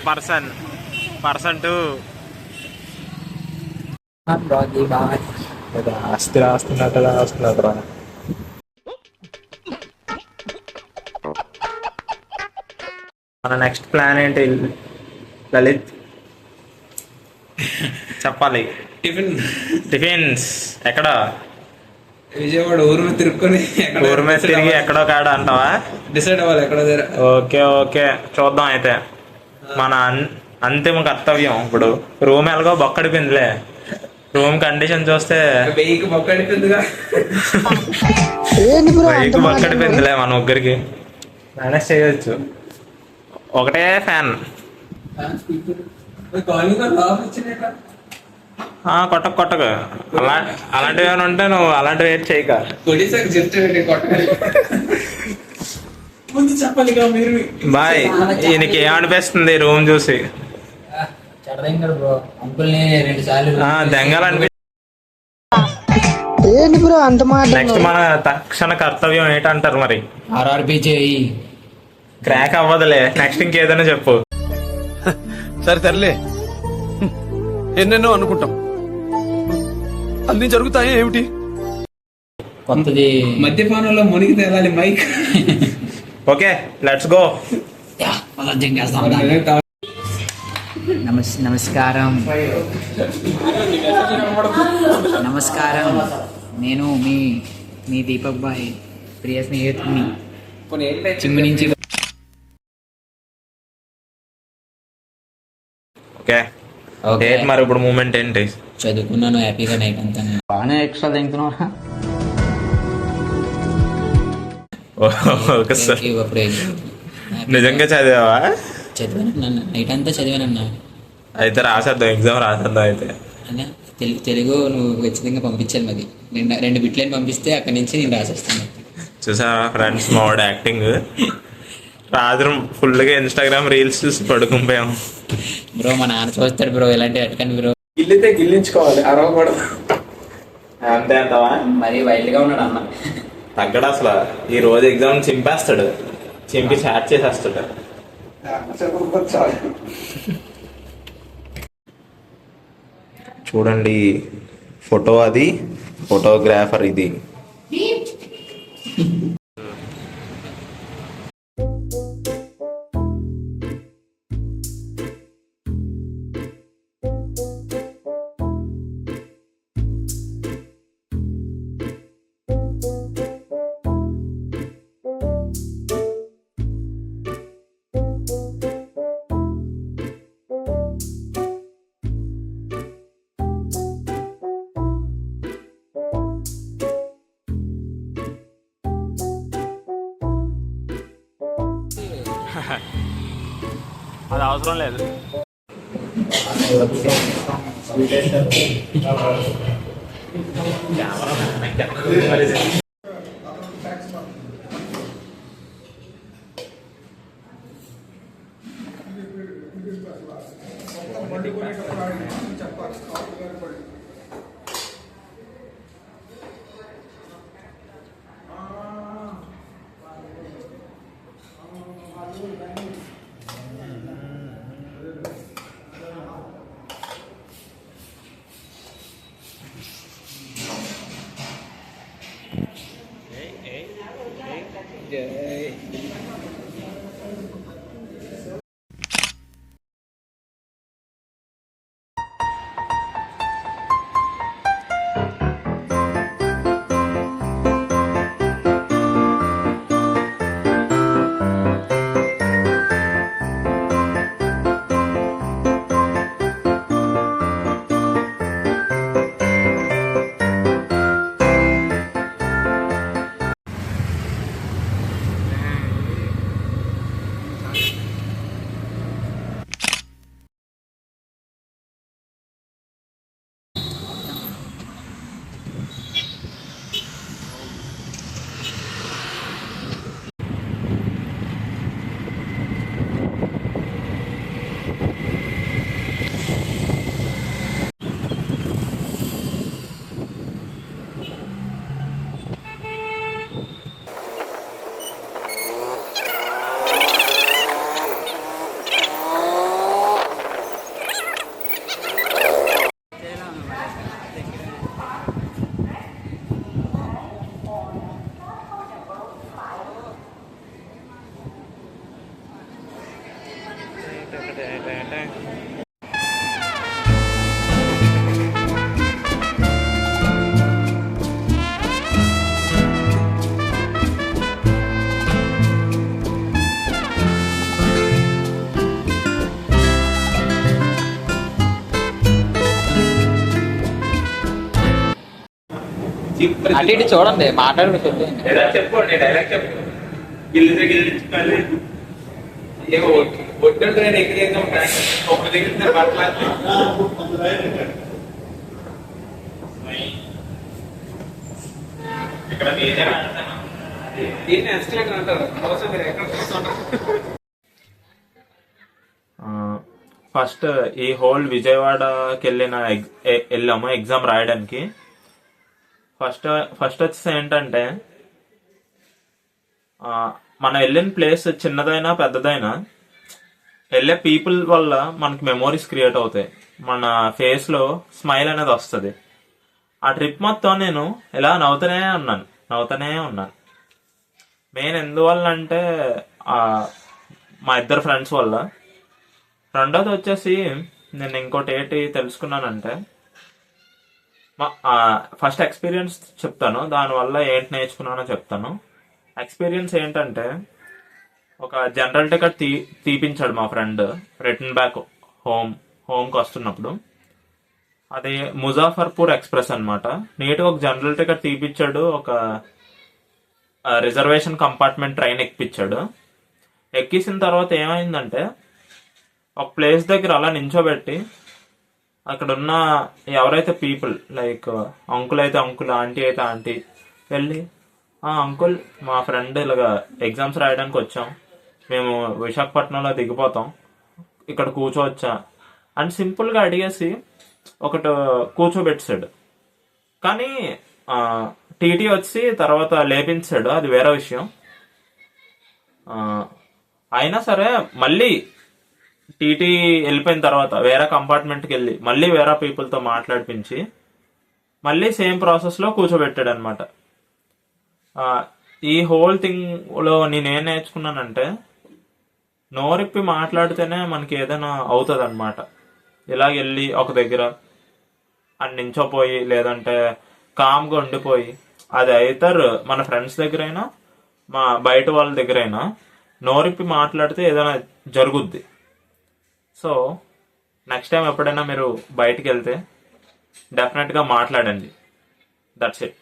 Person to ఆస్తి రాస్తున్నట్టు రాస్తున్నట్టు. మన next plan ఏంటి లలిత్? చెప్పాలి. టిఫిన్స్ ఎక్కడ? విజయవాడ ఊరు మీద తిరుక్కొని ఊరు మీద తిరిగి ఎక్కడో కాడ అంటావా? డిసైడ్ అవ్వాలి ఎక్కడ దగ్గర. ఓకే చూద్దాం. అయితే మన అంతిమ కర్తవ్యం ఇప్పుడు రూమ్ ఎలాగో బొక్కడిపోయిందిలే. రూమ్ కండిషన్ చూస్తే వెయ్యికి బొక్కడిపోయిందిగా. వెయ్యికి బొక్కడిపోయిందిలే. మన ముగ్గురికి మేనేజ్ చేయొచ్చు. ఒకటే ఫ్యాన్. కొట్టకు అలాంటివి ఏమైనా ఉంటే నువ్వు అలాంటివి ఏం చేయక. ముందు చెప్పాలిగా మీరు. బాయ్. ఈయనకి ఏమనిపిస్తుంది రూమ్ చూసి? దెంగాలనిపి. నెక్స్ట్ మన తక్షణ కర్తవ్యం ఏంటంటారు మరి? ఆర్ఆర్బి చేయి. క్రాక్ అవ్వదులే. నెక్స్ట్ ఇంకేదైనా చెప్పు. సరే తరలే, ఎన్నెన్నో అనుకుంటాం, అన్ని జరుగుతాయి ఏమిటి? కొత్తది మద్యపానంలో మునిగి తేలాలి మైక్. Okay let's go. నమస్కారం. నేను మీ దీపక్ బాయ్ ప్రియ స్నేహితుడిని చిమ్మి నుంచి. ఓకే మరి ఇప్పుడు మూమెంట్ ఏంటి? చదువుకున్నాను హ్యాపీగా నైట్ అంతా. బాగానే ఎక్స్ట్రా తింటున్నా. నిజంగా చదివావా? చదివాను నైట్ అంతా చదివానన్నా. అయితే రాసేద్దాం, ఎగ్జామ్ రాసేద్దాం. అయితే తెలుగు నువ్వు ఖచ్చితంగా పంపించాలి. మరి రెండు బిట్లైన పంపిస్తే అక్కడి నుంచి నేను రాసేస్తాను. చూసావా ఫ్రెండ్స్ మావాడు యాక్టింగ్? రాత్రి ఫుల్గా ఇన్స్టాగ్రామ్ రీల్స్ చూసి పడుకుంపోయాం. బ్రో మా నాన్న చూస్తాడు బ్రో, ఇలాంటి అటకండి బ్రో. గిల్లితే గిల్లించుకోవాలి, అరవకూడదు. అంతే అంటావా? మరి వైల్డ్ గా ఉన్నాడు అన్న. తగ్గడు అసలు. ఈ రోజు ఎగ్జామ్ చింపేస్తాడు, చింపి చాట్ చేసేస్తాడు. చూడండి ఫోటో, అది ఫోటోగ్రాఫర్ ఇది. అది అవసరం లేదు. అటు ఇటు చూడండి మాట్లాడుకు చెప్పండి. చెప్పు డైలాగ్ చెప్పు. గిల్లించుకోవాలి. ఏమో ఒడ్డు ట్రైన్ ఎక్కిదేద్దాం ఒక దగ్గర మాట్లాడి ఇక్కడ మీదే దీన్ని ఎస్కలేటర్ అంటారు. కోసం మీరు ఎక్కడ చూస్తుంటారు? ఫస్ట్ ఈ హోల్ విజయవాడకి వెళ్ళాము ఎగ్జామ్ రాయడానికి. ఫస్ట్ వచ్చేసి ఏంటంటే మనం వెళ్ళిన ప్లేస్ చిన్నదైనా పెద్దదైనా వెళ్ళే పీపుల్ వల్ల మనకి మెమోరీస్ క్రియేట్ అవుతాయి. మన ఫేస్ లో స్మైల్ అనేది వస్తుంది. ఆ ట్రిప్ మొత్తం నేను ఇలా నవ్వుతూనే ఉన్నాను. మెయిన్ ఎందువల్ల అంటే మా ఇద్దరు ఫ్రెండ్స్ వల్ల. రెండోది వచ్చేసి నేను ఇంకోటి ఏంటి తెలుసుకున్నానంటే, ఫస్ట్ ఎక్స్పీరియన్స్ చెప్తాను, దానివల్ల ఏంటి నేర్చుకున్నానో చెప్తాను. ఎక్స్పీరియన్స్ ఏంటంటే, ఒక జనరల్ టికెట్ తీపించాడు మా ఫ్రెండ్ రిటర్న్ బ్యాక్ హోమ్కి వస్తున్నప్పుడు. అది ముజాఫర్పూర్ ఎక్స్ప్రెస్ అనమాట. నీట్గా ఒక జనరల్ టికెట్ తీపిచ్చాడు, ఒక రిజర్వేషన్ కంపార్ట్మెంట్ ట్రైన్ ఎక్కిపించాడు. ఎక్కిసిన తర్వాత ఏమైందంటే, ఒక ప్లేస్ దగ్గర అలా నించోబెట్టి అక్కడ ఉన్న ఎవరైతే పీపుల్ లైక్ అంకుల్ అయితే అంకుల్, ఆంటీ అయితే ఆంటీ వెళ్ళి, అంకుల్ మా ఫ్రెండ్ ఇలాగా ఎగ్జామ్స్ రాయడానికి వచ్చాం, మేము విశాఖపట్నంలో దిగిపోతాం, ఇక్కడ కూర్చోవచ్చా అని సింపుల్గా అడిగేసి ఒకటి కూర్చోబెట్టాడు. కానీ టీటీ వచ్చి తర్వాత లేపించాడు, అది వేరే విషయం. అయినా సరే మళ్ళీ టీటీ వెళ్ళిపోయిన తర్వాత వేరే కంపార్ట్మెంట్కి వెళ్ళి మళ్ళీ వేరే పీపుల్తో మాట్లాడిపించి మళ్ళీ సేమ్ ప్రాసెస్లో కూర్చోబెట్టాడు అనమాట. ఈ హోల్ థింగ్లో నేనేం నేర్చుకున్నానంటే, నోరిప్పి మాట్లాడితేనే మనకి ఏదైనా అవుతుంది అనమాట. ఇలాగ వెళ్ళి ఒక దగ్గర అని నించోపోయి లేదంటే కామ్గా ఉండిపోయి, అది అవుతారు మన ఫ్రెండ్స్ దగ్గర అయినా మా బయట వాళ్ళ దగ్గర అయినా నోరిప్పి మాట్లాడితే ఏదైనా జరుగుద్ది. సో నెక్స్ట్ టైం ఎప్పుడైనా మీరు బయటికి వెళ్తే డెఫినెట్గా మాట్లాడండి. That's it.